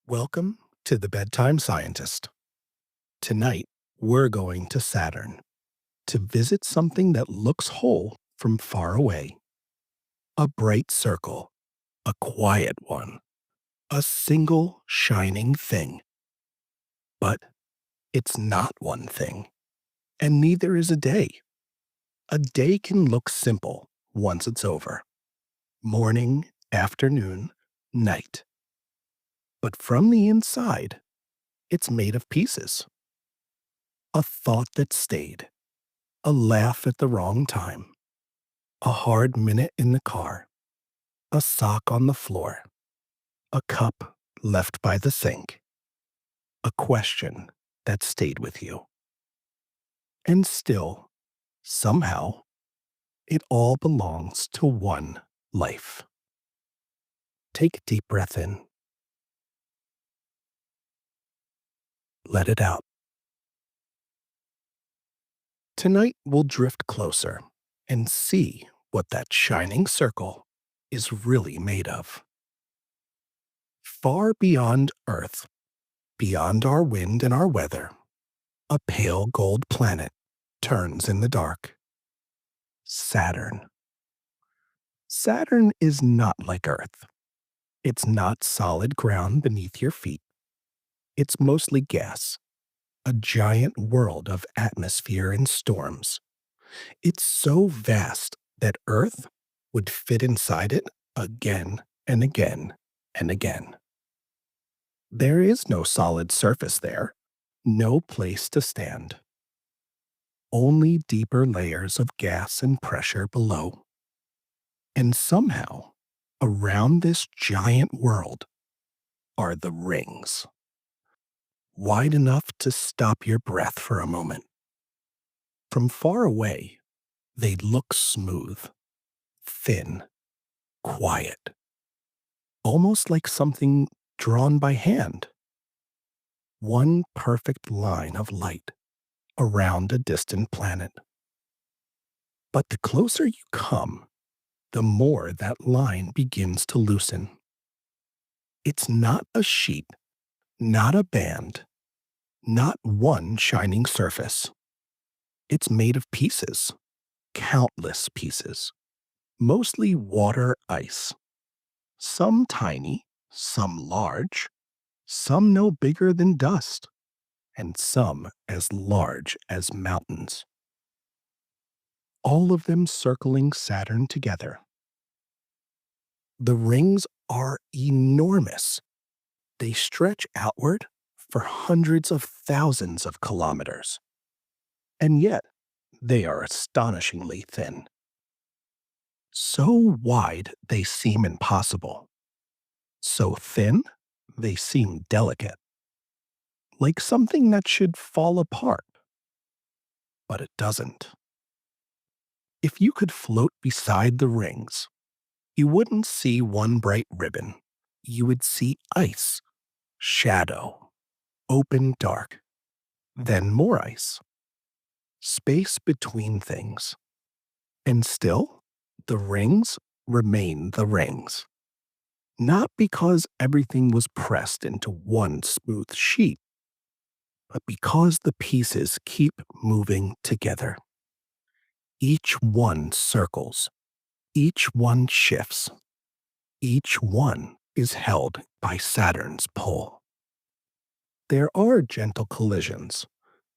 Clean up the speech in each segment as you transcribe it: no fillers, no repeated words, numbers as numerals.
Welcome to the Bedtime Scientist. Tonight, we're going to Saturn to visit something that looks whole from far away. A bright circle, a quiet one, a single shining thing. But it's not one thing, and neither is a day. A day can look simple once it's over morning, afternoon, night. But from the inside, it's made of pieces. A thought that stayed, a laugh at the wrong time, a hard minute in the car, a sock on the floor, a cup left by the sink, a question that stayed with you. And still, somehow, it all belongs to one life. Take a deep breath in, let it out. Tonight, we'll drift closer and see what that shining circle is really made of. Far beyond Earth, beyond our wind and our weather, a pale gold planet turns in the dark. Saturn. Saturn is not like Earth. It's not solid ground beneath your feet. It's mostly gas, a giant world of atmosphere and storms. It's so vast that Earth would fit inside it again and again and again. There is no solid surface there, no place to stand. Only deeper layers of gas and pressure below. And somehow, around this giant world are the rings. Wide enough to stop your breath for a moment. From far away, they look smooth, thin, quiet, almost like something drawn by hand. One perfect line of light around a distant planet. But the closer you come, the more that line begins to loosen. It's not a sheet, not a band, not one shining surface. It's made of pieces, countless pieces, mostly water ice. Some tiny, some large, some no bigger than dust, and some as large as mountains. All of them circling Saturn together. The rings are enormous. They stretch outward for hundreds of thousands of kilometers. And yet, they are astonishingly thin. So wide they seem impossible. So thin they seem delicate. Like something that should fall apart. But it doesn't. If you could float beside the rings, you wouldn't see one bright ribbon. You would see ice, shadow, open dark, then more ice. Space between things. And still, the rings remain the rings. Not because everything was pressed into one smooth sheet, but because the pieces keep moving together. Each one circles, each one shifts, each one is held by Saturn's pull. There are gentle collisions,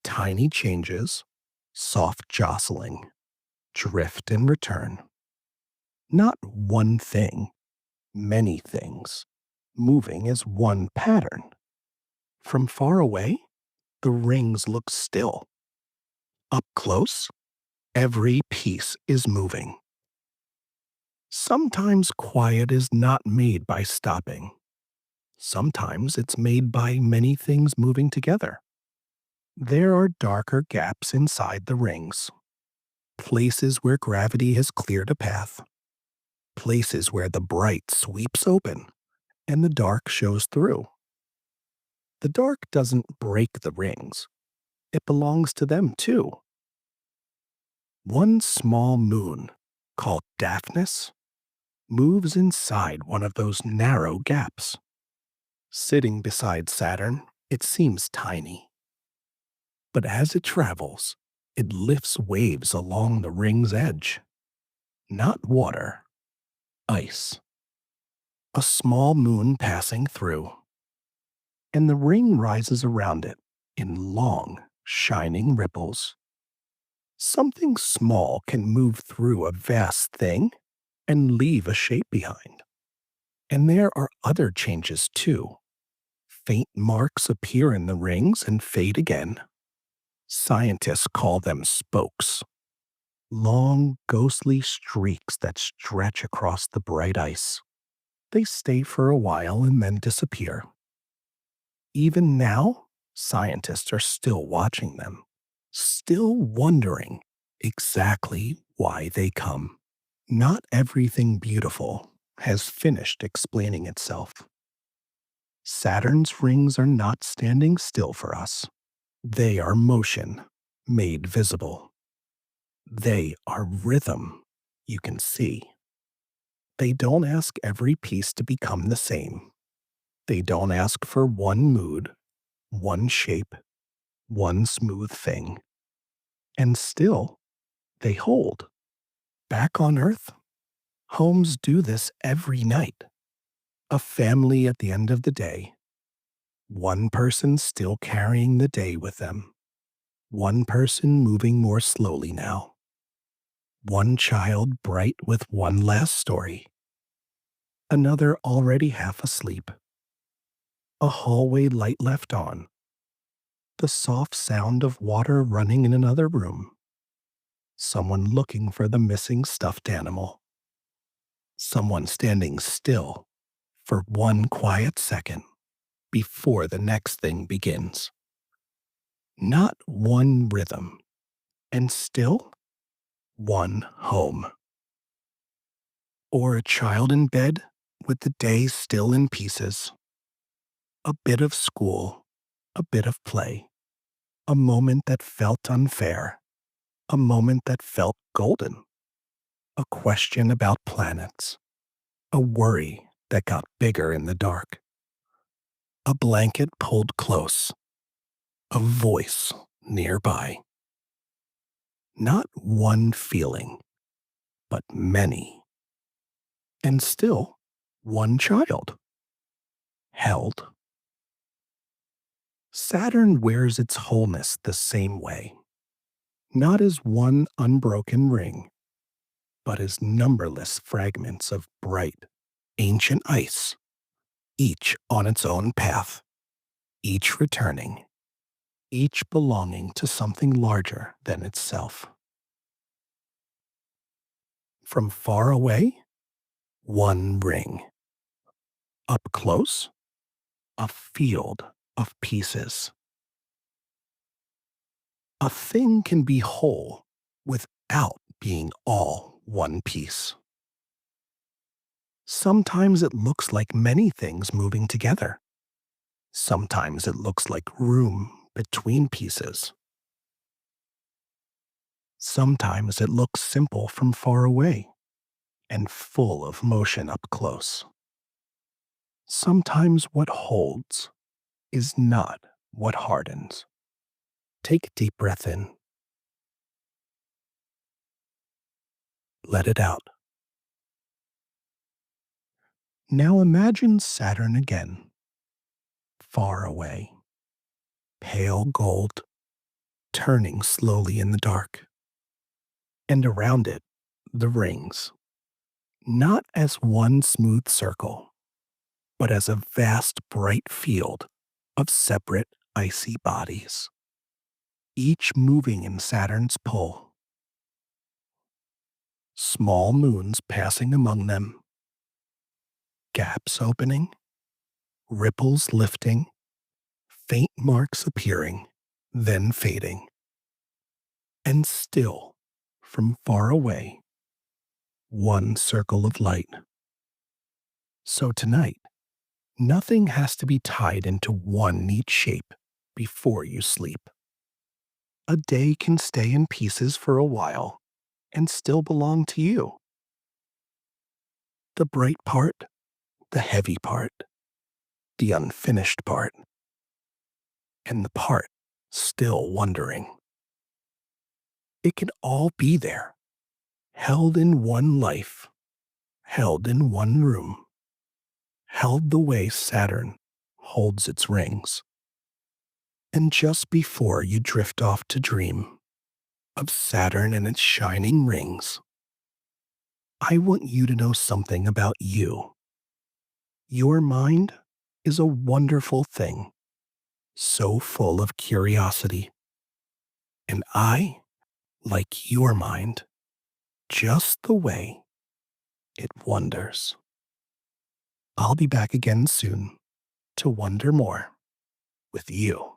tiny changes, soft jostling, drift and return. Not one thing, many things, moving as one pattern. From far away, the rings look still. Up close, every piece is moving. Sometimes quiet is not made by stopping. Sometimes it's made by many things moving together. There are darker gaps inside the rings, places where gravity has cleared a path, places where the bright sweeps open and the dark shows through. The dark doesn't break the rings. It belongs to them too. One small moon, called Daphnis, moves inside one of those narrow gaps. Sitting beside Saturn, it seems tiny, but as it travels, it lifts waves along the ring's edge. Not water, ice. A small moon passing through, and the ring rises around it in long, shining ripples. Something small can move through a vast thing and leave a shape behind. And there are other changes too. Faint marks appear in the rings and fade again. Scientists call them spokes, long, ghostly streaks that stretch across the bright ice. They stay for a while and then disappear. Even now, scientists are still watching them, still wondering exactly why they come. Not everything beautiful has finished explaining itself. Saturn's rings are not standing still for us. They are motion made visible. They are rhythm you can see. They don't ask every piece to become the same. They don't ask for one mood, one shape, one smooth thing. And still, they hold. Back on Earth, homes do this every night. A family at the end of the day. One person still carrying the day with them. One person moving more slowly now. One child bright with one last story. Another already half asleep. A hallway light left on. The soft sound of water running in another room. Someone looking for the missing stuffed animal. Someone standing still for one quiet second before the next thing begins. Not one rhythm, and still one home. Or a child in bed with the day still in pieces. A bit of school, a bit of play, a moment that felt unfair, a moment that felt golden, a question about planets, a worry that got bigger in the dark, a blanket pulled close, a voice nearby. Not one feeling, but many. And still, one child. Held. Saturn wears its wholeness the same way, not as one unbroken ring, but as numberless fragments of bright, ancient ice, each on its own path, each returning, each belonging to something larger than itself. From far away, one ring. Up close, a field of pieces. A thing can be whole without being all one piece. Sometimes it looks like many things moving together. Sometimes it looks like room between pieces. Sometimes it looks simple from far away and full of motion up close. Sometimes what holds is not what hardens. Take a deep breath in. Let it out. Now imagine Saturn again, far away, pale gold, turning slowly in the dark. And around it, the rings, not as one smooth circle, but as a vast bright field of separate icy bodies, each moving in Saturn's pull. Small moons passing among them, gaps opening, ripples lifting, faint marks appearing, then fading. And still, from far away, one circle of light. So tonight, nothing has to be tied into one neat shape before you sleep. A day can stay in pieces for a while and still belong to you. The bright part, the heavy part, the unfinished part, and the part still wondering. It can all be there, held in one life, held in one room, held the way Saturn holds its rings. And just before you drift off to dream of Saturn and its shining rings, I want you to know something about you. Your mind is a wonderful thing, so full of curiosity. And I like your mind just the way it wonders. I'll be back again soon to wonder more with you.